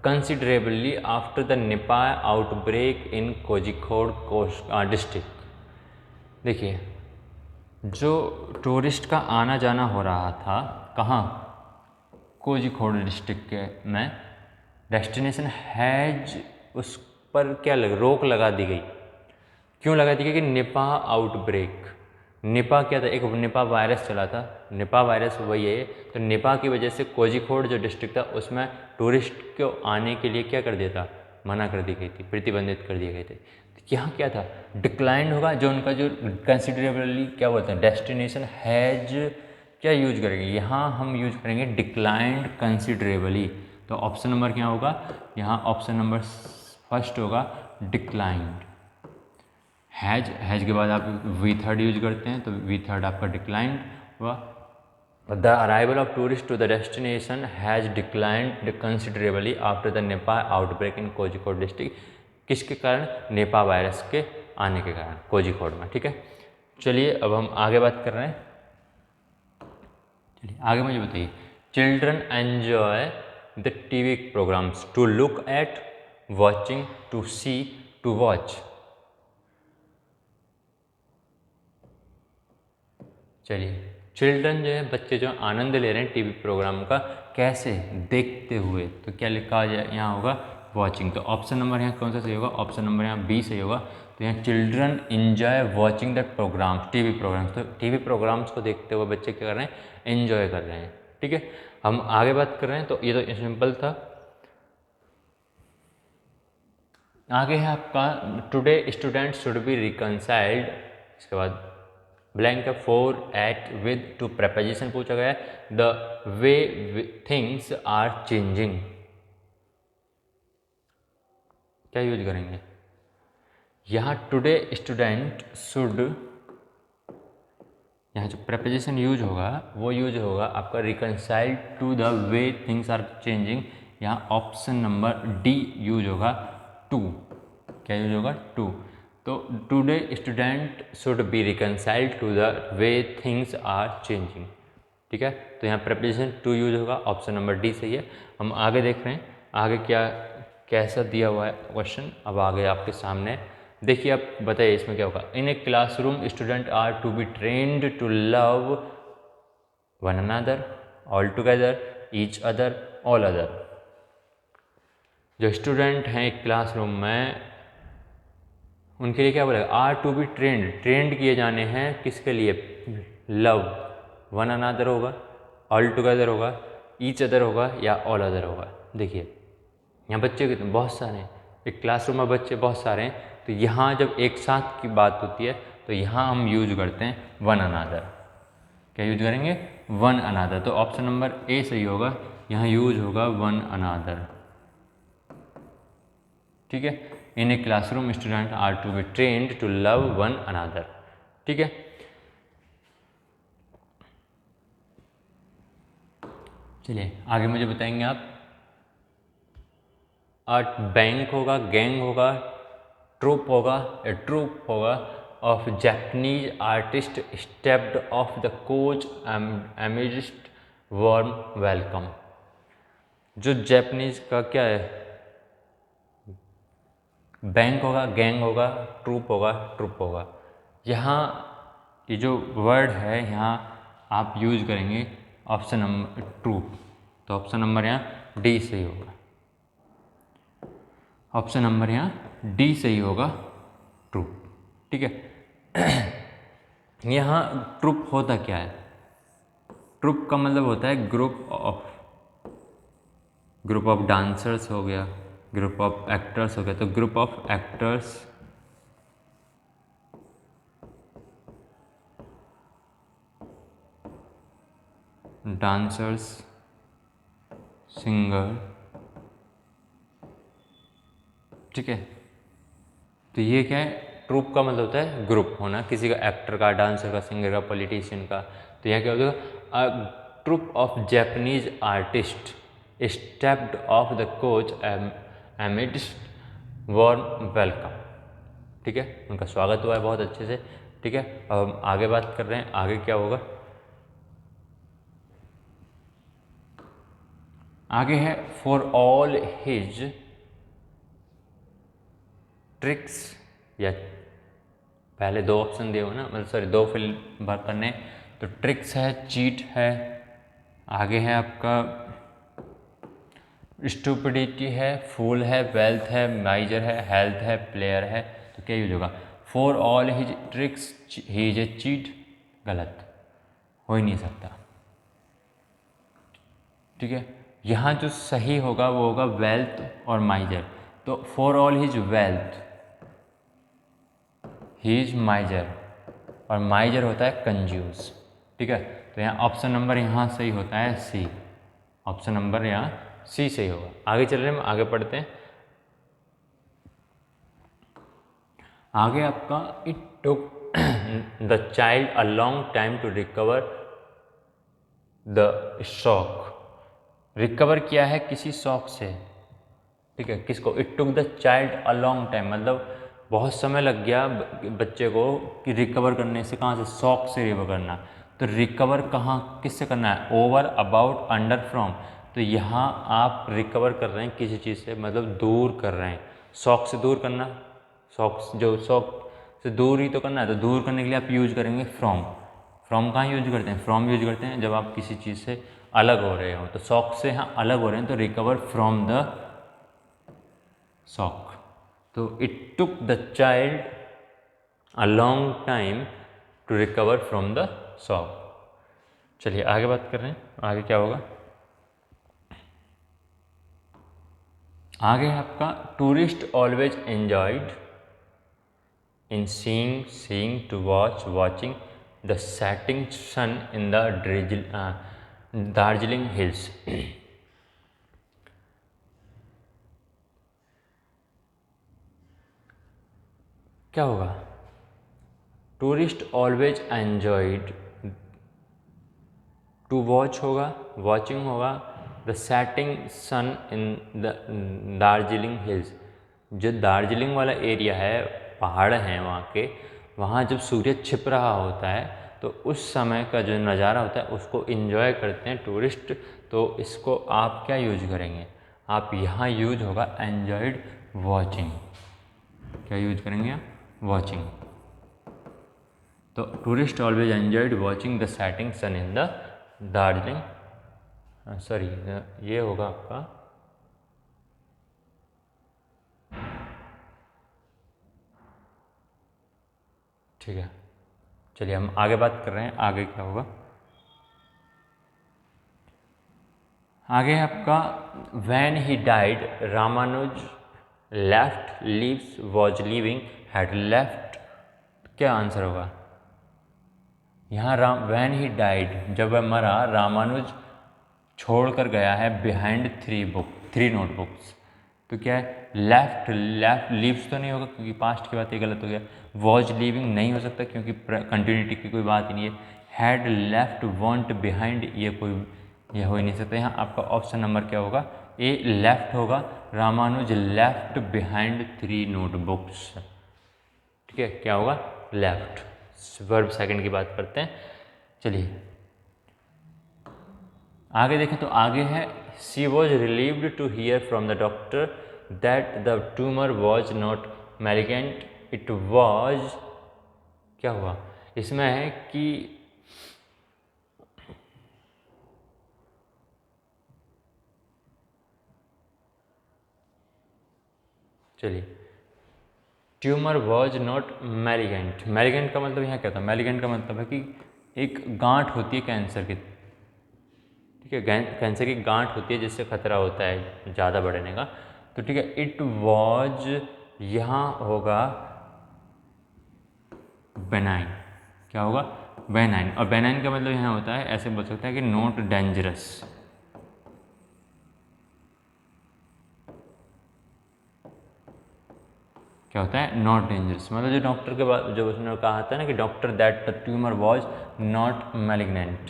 considerably after the Nipah outbreak in Kozhikode district. देखिए, जो टूरिस्ट का आना जाना हो रहा था कहाँ, कोझिकोड डिस्ट्रिक्ट के में, डेस्टिनेशन हैज, उस पर क्या रोक लगा दी गई। क्यों लगा दी गई कि निपाह आउटब्रेक, निपाह क्या था, एक निपाह वायरस चला था, निपाह वायरस वही है। तो निपाह की वजह से कोझिकोड जो डिस्ट्रिक्ट था उसमें टूरिस्ट को आने के लिए क्या कर दिया था, मना कर दी गई थी, प्रतिबंधित कर दिए गए थे। तो यहाँ क्या था, डिक्लाइन होगा, जो उनका जो कंसिडरेबली क्या बोलते हैं, डेस्टिनेशन हैज क्या यूज करेंगे, यहाँ हम यूज करेंगे डिक्लाइंड कंसिडरेबली। तो ऑप्शन नंबर क्या होगा, यहाँ ऑप्शन नंबर फर्स्ट होगा डिक्लाइंड। हैज के बाद आप वी थर्ड यूज करते हैं, तो वी थर्ड आपका डिक्लाइंड हुआ। The arrival of tourist to the destination has declined considerably after the Nipah outbreak in Kozhikode district. किसके कारण, निपाह वायरस के आने के कारण कोझिकोड में। ठीक है, चलिए अब हम आगे बात कर रहे हैं। चलिए आगे मुझे बताइए, children enjoy the TV programmes to look at, watching, to see, to watch. चलिए, चिल्ड्रन जो है बच्चे जो आनंद ले रहे हैं टीवी प्रोग्राम का, कैसे, देखते हुए। तो क्या लिखा जाए, यहाँ होगा वॉचिंग। तो ऑप्शन नंबर यहाँ कौन सा सही होगा, ऑप्शन नंबर यहाँ बी सही होगा। तो यहाँ children enjoy watching that programmes, TV programmes. तो टीवी प्रोग्राम्स को देखते हुए बच्चे क्या कर रहे हैं, एंजॉय कर रहे हैं। ठीक है, हम आगे बात कर रहे हैं। तो ये तो सिंपल था। आगे है आपका, today student should be reconciled, इसके बाद ब्लैंक है, for, at, with, to proposition पूछा गया है। The way things are changing, क्या यूज करेंगे यहाँ, टुडे स्टूडेंट शुड, यहाँ जो प्रपोजिशन यूज होगा वो यूज होगा आपका reconciled to the way things are changing. यहाँ ऑप्शन नंबर डी यूज होगा, टू। क्या यूज होगा, टू। तो today student should be reconciled to the way things are changing. ठीक है, तो यहाँ प्रपोजिशन टू यूज होगा, ऑप्शन नंबर डी सही है। हम आगे देख रहे हैं, आगे क्या कैसा दिया हुआ है क्वेश्चन, अब आगे आपके सामने देखिए। आप बताइए इसमें क्या होगा। In a classroom student are to be trained to love one another, all together, each other, all other. जो स्टूडेंट हैं एक क्लासरूम में, उनके लिए क्या बोलेगा, are to be trained, trained किए जाने हैं किसके लिए, लव, वन अनदर होगा, ऑल टुगेदर होगा, ईच अदर होगा, या ऑल अदर होगा। देखिए यहाँ बच्चे कितने, बहुत सारे हैं, एक क्लासरूम में बच्चे बहुत सारे हैं। तो यहाँ जब एक साथ की बात होती है तो यहाँ हम यूज करते हैं वन अनदर। क्या यूज करेंगे, वन अनदर। तो ऑप्शन नंबर ए सही होगा, यहाँ यूज होगा वन अनदर। ठीक है, in a classroom student are to be trained to love one another. ठीक है, चलिए आगे मुझे बताएंगे आप। बैंक होगा, गैंग होगा, ट्रूप होगा, ट्रूप होगा of Japanese artist stepped off the coach amidst warm welcome. जो जैपनीज का क्या है, बैंक होगा, गैंग होगा, ट्रूप होगा, ट्रूप होगा। यहाँ ये जो वर्ड है यहाँ आप यूज करेंगे ऑप्शन नंबर ट्रूप। तो ऑप्शन नंबर यहाँ डी सही होगा, ऑप्शन नंबर यहाँ डी सही होगा, ट्रूप। ठीक है, यहाँ ट्रूप होता क्या है, ट्रूप का मतलब होता है ग्रुप ऑफ डांसर्स हो गया, ग्रुप ऑफ एक्टर्स हो गया। तो group of actors, dancers, singer. ठीक है, तो ये क्या है, ट्रूप का मतलब होता है ग्रुप होना, किसी का, एक्टर का, डांसर का, सिंगर का, पॉलिटिशियन का। तो यहाँ क्या होगा, troupe of Japanese artist stepped off the coach amidst warm welcome. ठीक है, उनका स्वागत हुआ है बहुत अच्छे से। ठीक है, अब हम आगे बात कर रहे हैं, आगे क्या होगा। आगे है फॉर ऑल हिज ट्रिक्स, या पहले दो ऑप्शन दिए हुए ना, मतलब सॉरी दो फिल भर करने, तो ट्रिक्स है, चीट है, आगे है आपका स्टूपिडिटी है, फूल है, वेल्थ है, माइजर है, हेल्थ है, प्लेयर है। तो क्या यूज होगा, for all his tricks he is a cheat, गलत, हो ही नहीं सकता। ठीक है, यहाँ जो सही होगा वो होगा वेल्थ और माइजर। तो for all his wealth, he is माइजर, और माइजर होता है कंज्यूस। ठीक है, तो यहाँ ऑप्शन नंबर यहाँ सही होता है सी, ऑप्शन नंबर यहाँ सी सही होगा। आगे चल रहे हैं, आगे पढ़ते हैं। आगे आपका it took the child a long time to recover the shock, recover किया है किसी शॉक से। ठीक है, किसको, it took the child a long time, मतलब बहुत समय लग गया बच्चे को कि रिकवर करने से, कहाँ से, शॉक से रिकवर करना। तो रिकवर कहाँ किससे करना है, ओवर, अबाउट, अंडर, फ्रॉम। तो यहाँ आप रिकवर कर रहे हैं किसी चीज़ से, मतलब दूर कर रहे हैं, शॉक से दूर करना, शॉक जो शॉक से दूर ही तो करना है, तो दूर करने के लिए आप यूज करेंगे फ्रॉम। फ्रॉम कहाँ यूज करते हैं, फ्रॉम यूज करते हैं जब आप किसी चीज़ से अलग हो रहे हो, तो शॉक से यहाँ अलग हो रहे हैं, तो रिकवर फ्रॉम द शॉक। तो it took the child a long time to recover from the shock. चलिए आगे बात कर रहे हैं, आगे क्या होगा। आगे आपका tourist always enjoyed in seeing to watch, watching the setting sun in the Darjeeling hills. क्या होगा, tourist always enjoyed, to watch होगा, वॉचिंग होगा, the setting sun in the Darjeeling hills, जो दार्जिलिंग वाला एरिया है, पहाड़ हैं वहाँ के, वहाँ जब सूर्य छिप रहा होता है तो उस समय का जो नज़ारा होता है उसको इन्जॉय करते हैं टूरिस्ट। तो इसको आप क्या यूज करेंगे, आप यहाँ यूज होगा एन्जॉयड वॉचिंग, क्या यूज करेंगे आप, वॉचिंग। तो tourist always enjoyed watching the setting sun in the Darjeeling, sorry ये होगा आपका, ठीक है। चलिए हम आगे बात कर रहे हैं, आगे क्या होगा। आगे आपका when he died Ramanuj left leaves was living had left, क्या आंसर होगा यहाँ, व्हेन ही डाइड, जब वह मरा, रामानुज छोड़ कर गया है बिहाइंड 3 नोटबुक्स। तो क्या है, लेफ्ट, लेफ्ट लीव्स तो नहीं होगा क्योंकि पास्ट की बात ये गलत हो गया, वॉज लिविंग नहीं हो सकता क्योंकि कंटिन्यूटी की कोई बात ही नहीं है, हैड लेफ्ट वॉन्ट बिहाइंड, ये हो ही नहीं सकता। यहाँ आपका ऑप्शन नंबर क्या होगा, ए लेफ्ट होगा, रामानुज लेफ्ट बिहाइंड 3 नोटबुक्स। ठीक है, क्या होगा, लेफ्ट। वर्ब सेकंड की बात करते हैं। चलिए आगे देखें, तो आगे है she was relieved to hear from the doctor that the tumour was not malignant, it was, क्या हुआ, इसमें है कि चलिए tumour was not malignant, malignant का मतलब यहाँ क्या था, मैलिगेंट का मतलब है कि एक गांठ होती है कैंसर की, ठीक है, कैंसर की गांठ होती है जिससे खतरा होता है ज़्यादा बढ़ने का। तो ठीक है, इट वॉज यहाँ होगा बेनाइन, क्या होगा, बेनाइन, और बेनाइन का मतलब यहाँ होता है, ऐसे बोल सकते हैं कि नॉट डेंजरस। क्या होता है, नॉट डेंजरस, मतलब जो डॉक्टर के बाद जो उसने कहा था ना कि doctor that the tumour was not malignant,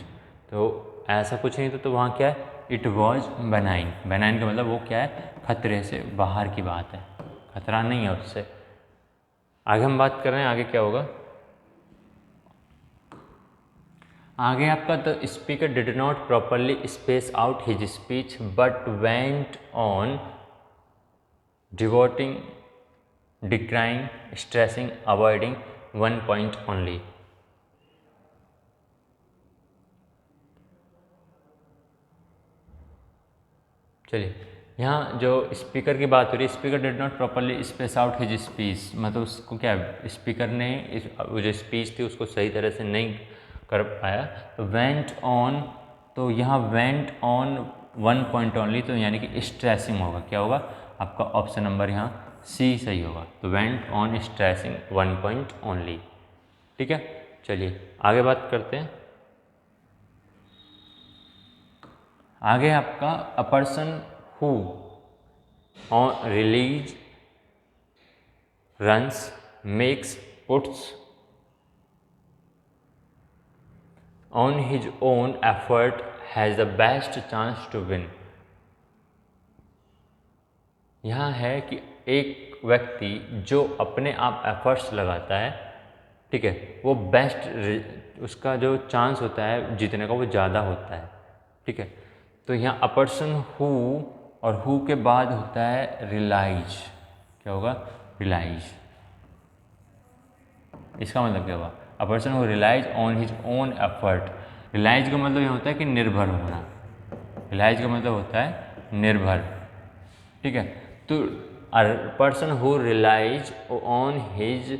तो ऐसा कुछ नहीं था, तो वहाँ क्या है, इट वॉज बेनाइन, बेनाइन का मतलब वो क्या है, खतरे से बाहर की बात है, खतरा नहीं है उससे। आगे हम बात कर रहे हैं, आगे क्या होगा, आगे आपका the speaker did not properly space out his speech but went on devoting decrying stressing avoiding one point only. चलिए, यहाँ जो स्पीकर की बात हो रही है, speaker did not properly space out his speech, मतलब उसको क्या, स्पीकर ने वो जो स्पीच थी उसको सही तरह से नहीं कर पाया। तो वेंट ऑन, तो यहाँ went on one point only, तो यानी कि स्ट्रेसिंग होगा, क्या होगा आपका ऑप्शन नंबर यहाँ सी सही होगा। तो went on stressing one point only. ठीक है, चलिए आगे बात करते हैं। आगे आपका a person who on relies runs makes puts on his own effort has the best chance to win. यहाँ है कि एक व्यक्ति जो अपने आप एफर्ट्स लगाता है, ठीक है, वो बेस्ट, उसका जो चांस होता है जीतने का वो ज़्यादा होता है। ठीक है, तो यहाँ अ पर्सन हु और हु के बाद होता है रिलाइज, क्या होगा रिलाइज। इसका मतलब क्या हुआ, a person who relies on his own effort. Relies का मतलब यहाँ होता है कि निर्भर होना, रिलाइज का मतलब होता है निर्भर। ठीक है, तो a person who relies on his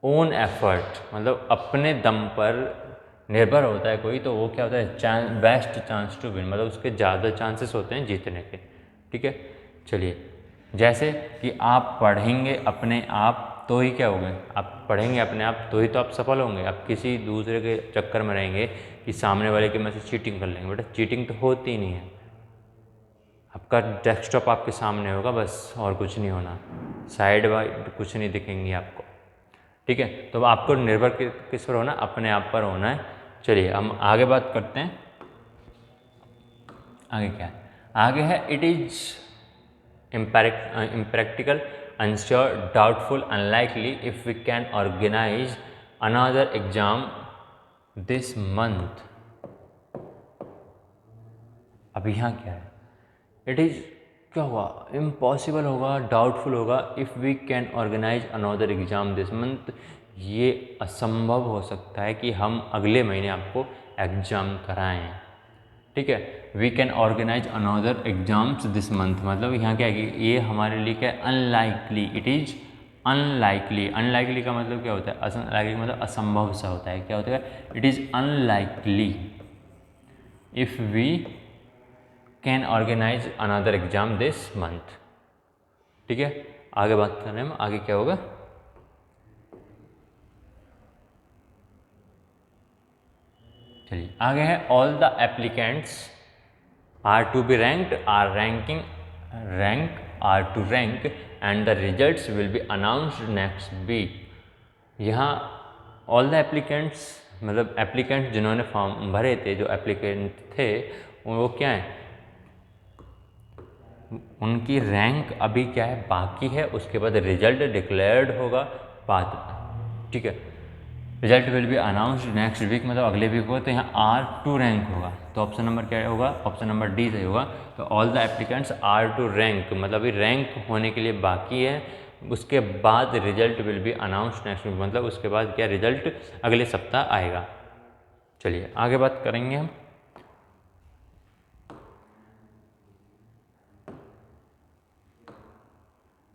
own effort, मतलब अपने दम पर निर्भर होता है कोई, तो वो क्या होता है बेस्ट चांस टू विन, मतलब उसके ज़्यादा चांसेस होते हैं जीतने के। ठीक है, चलिए, जैसे कि आप पढ़ेंगे अपने आप तो ही क्या होगा, आप पढ़ेंगे अपने आप तो ही तो आप सफल होंगे। आप किसी दूसरे के चक्कर में रहेंगे कि सामने वाले के में से चीटिंग कर लेंगे, बेटा चीटिंग तो होती ही नहीं है। आपका डेस्कटॉप आपके सामने होगा बस, और कुछ नहीं होना, साइड वाइड कुछ नहीं दिखेंगी आपको। ठीक है, तो आपको निर्भर किस पर होना, अपने आप पर होना है। चलिए हम आगे बात करते हैं। आगे क्या है, आगे है it is impractical unsure doubtful unlikely if we can organise another exam this month. अब यहाँ क्या है, इट इज क्या होगा, इम्पॉसिबल होगा, डाउटफुल होगा, if we can organise another exam this month, ये असंभव हो सकता है कि हम अगले महीने आपको एग्ज़ाम कराएं। ठीक है, we can organise another exams this month, मतलब यहाँ क्या है कि ये हमारे लिए क्या है, unlikely, it is unlikely. Unlikely का मतलब क्या होता है, अनलाइकली का मतलब असंभव सा होता है, क्या होता है, it is unlikely if we can organise another exam this month. ठीक है, आगे बात कर रहे हैं हम, आगे क्या होगा, चलिए आगे है all the applicants are to be ranked or ranking rank are to rank and the results will be announced next week. यहाँ ऑल द एप्लीकेंट्स मतलब एप्लीकेंट्स जिन्होंने फॉर्म भरे थे, जो एप्लीकेंट थे वो क्या है, उनकी रैंक अभी क्या है बाकी है, उसके बाद रिजल्ट डिक्लेयर्ड होगा बाद में। ठीक है, result will be announced next week, मतलब अगले वीक होगा। तो यहाँ R2 रैंक होगा, तो ऑप्शन नंबर क्या होगा, ऑप्शन नंबर डी सही होगा। तो all the applicants R2 rank, मतलब अभी रैंक होने के लिए बाकी है, उसके बाद result will be announced next week, मतलब उसके बाद क्या रिजल्ट अगले सप्ताह आएगा। चलिए आगे बात करेंगे हम।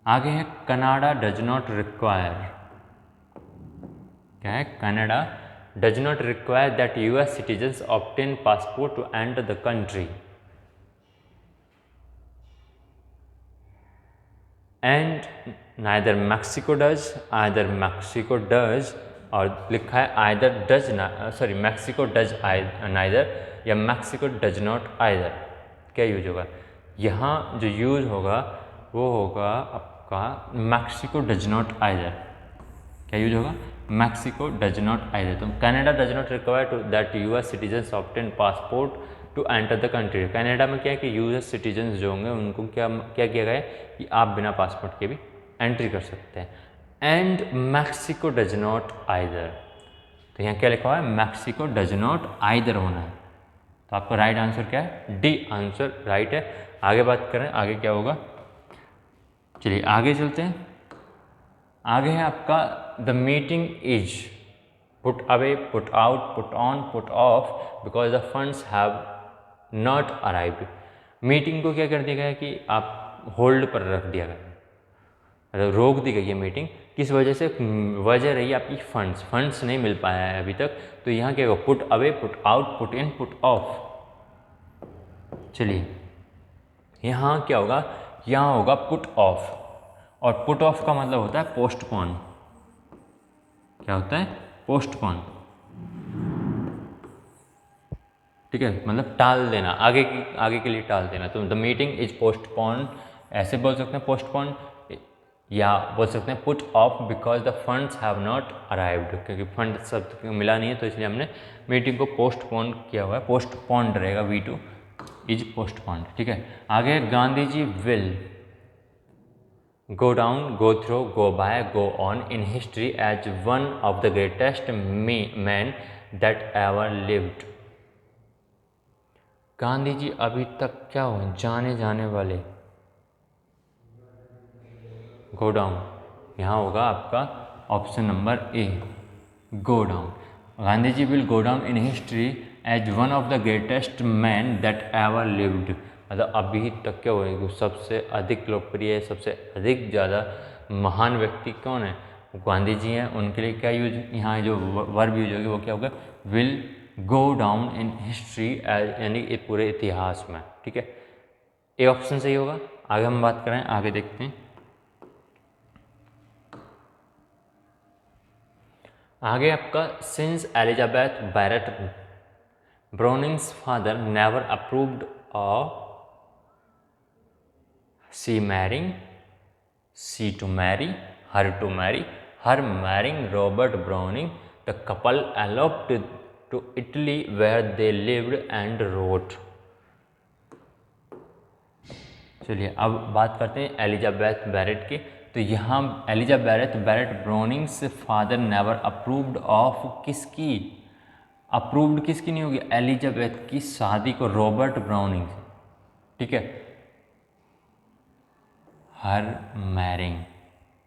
आगे है कनाडा डज नॉट रिक्वायर, क्या है, Canada does not require that US citizens obtain passport to enter the country and neither Mexico does, either Mexico does, और लिखा है either does sorry Mexico does neither या मैक्सिको डज नॉट आइदर। क्या use होगा, यहाँ जो use होगा वो होगा आपका मैक्सिको डज नॉट आइदर। क्या यूज होगा, मैक्सिको डज नॉट आइदर। तो Canada does not require to that US citizens obtain passport to enter the country. Canada में क्या है कि US सिटीजन्स जो होंगे उनको क्या क्या किया गया है कि आप बिना पासपोर्ट के भी एंट्री कर सकते हैं। And Mexico does not either. तो यहाँ क्या लिखा हुआ है, मैक्सिको डज नॉट आइदर होना है। तो आपका राइट आंसर क्या है, डी आंसर राइट है। आगे बात करें आगे क्या होगा, चलिए आगे चलते हैं। आगे है आपका the meeting is put away, put out, put on, put off because the funds have not arrived. Meeting को क्या कर दिया गया है कि आप होल्ड पर रख दिया गया है, मतलब रोक दी गई है मीटिंग। किस वजह से, वजह रही आपकी फंड्स नहीं मिल पाया है अभी तक। तो यहाँ क्या होगा, put away, put out, put in, put off. चलिए यहाँ क्या होगा, यहाँ होगा पुट ऑफ। और पुट ऑफ का मतलब होता है पोस्टपोन। क्या होता है, पोस्टपोन, ठीक है, मतलब टाल देना, आगे के लिए टाल देना। तो द मीटिंग इज पोस्टपोन, ऐसे बोल सकते हैं पोस्टपोन, या बोल सकते हैं put off because the funds have not arrived, क्योंकि फंड सब मिला नहीं है तो इसलिए हमने मीटिंग को पोस्टपोन किया हुआ है। पोस्टपोन्ड रहेगा, V2 इज पोस्टपोन्ड, ठीक है। आगे Gandhi ji will go down, go through, go by, go on in history as one of the greatest men that ever lived। Gandhi ji अभी तक क्या हो, जाने जाने वाले, go down, यहाँ होगा आपका option number A, go down। Gandhi ji will go down in history as one of the greatest men that ever lived। मतलब अभी तक क्या होगा, सबसे अधिक लोकप्रिय, सबसे अधिक ज़्यादा महान व्यक्ति कौन है, गांधी जी हैं। उनके लिए क्या यूज, यहाँ जो वर्ब यूज होगी वो क्या होगा, will go down in history, यानी पूरे इतिहास में, ठीक है। ए ऑप्शन सही होगा। आगे हम बात करें, आगे देखते हैं। आगे आपका since Elizabeth Barrett Browning's father never approved of she marrying, she to marry, her marrying Robert Browning, the couple eloped to Italy where they lived and wrote। चलिए अब बात करते हैं एलिजाबेथ बैरेट की। तो यहाँ Elizabeth Barrett Browning's father never approved of, किसकी approved, किसकी नहीं होगी, एलिजाबेथ की शादी को रॉबर्ट ब्राउनिंग से, ठीक है। हर मैरिंग,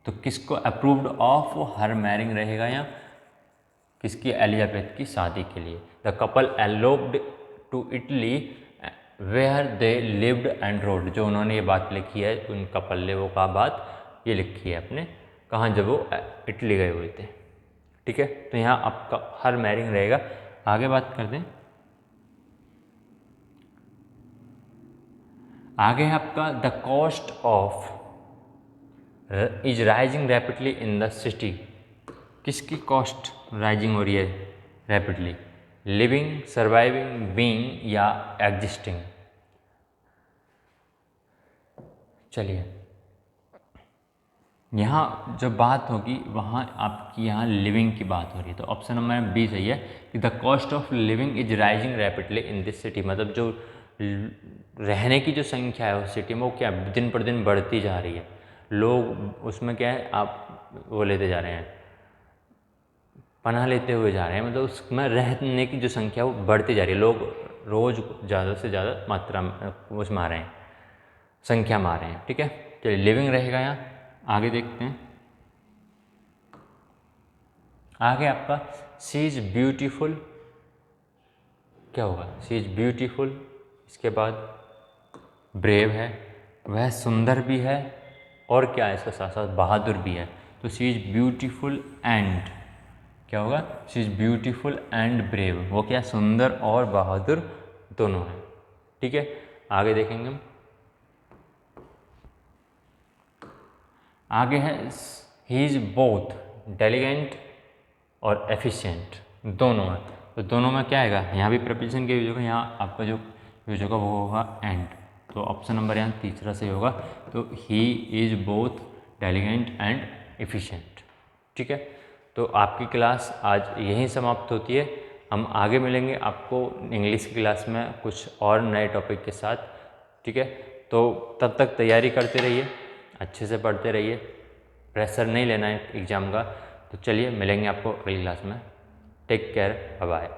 तो किसको अप्रूव्ड ऑफ, हर मैरिंग रहेगा यहाँ, किसकी, एलिजाबेथ की शादी के लिए। The couple eloped to Italy where they lived and wrote, जो उन्होंने ये बात लिखी है, उन कपल ने वो का बात ये लिखी है अपने, कहाँ, जब वो इटली गए हुए थे, ठीक है। तो यहाँ आपका हर मैरिंग रहेगा। आगे बात करते हैं। आगे है आपका the cost of is rising rapidly in the city. किसकी कॉस्ट राइजिंग हो रही है रैपिडली, लिविंग, सर्वाइविंग, बीइंग या एग्जिस्टिंग। चलिए यहाँ जो बात होगी वहाँ आपकी यहाँ लिविंग की बात हो रही है, तो ऑप्शन नंबर बी सही है कि the cost of living is rising rapidly in this city. मतलब जो रहने की जो संख्या है उस सिटी में वो क्या दिन पर दिन बढ़ती जा रही है, लोग उसमें क्या है आप वो लेते जा रहे हैं, पनाह लेते हुए जा रहे हैं, मतलब उसमें रहने की जो संख्या वो बढ़ती जा रही है, लोग रोज़ ज़्यादा से ज़्यादा मात्रा में उसमें आ रहे हैं, संख्या में आ रहे हैं, ठीक है। चलिए लिविंग रहेगा यहाँ। आगे देखते हैं। आगे आपका शी इज़ ब्यूटीफुल, क्या होगा, शी इज़ ब्यूटीफुल, इसके बाद ब्रेव है, वह सुंदर भी है, और क्या है इसके साथ साथ बहादुर भी है। तो शी इज़ ब्यूटीफुल एंड क्या होगा, she is beautiful and brave, वो क्या सुंदर और बहादुर दोनों है, ठीक है। आगे देखेंगे हम। आगे है ही इज़ बोथ डेलिगेंट और एफिशिएंट, दोनों है। तो दोनों में क्या आएगा, यहाँ भी प्रपोजिशन के यूज होगा, यहाँ आपका जो यूज होगा वो होगा एंड। तो ऑप्शन नंबर यहाँ तीसरा से होगा। तो he is both diligent and efficient, ठीक है। तो आपकी क्लास आज यहीं समाप्त होती है। हम आगे मिलेंगे आपको इंग्लिश की क्लास में कुछ और नए टॉपिक के साथ, ठीक है। तो तब तक तैयारी करते रहिए, अच्छे से पढ़ते रहिए। प्रेशर नहीं लेना है एग्ज़ाम का। तो चलिए मिलेंगे आपको अगली क्लास में। Take care, bye bye.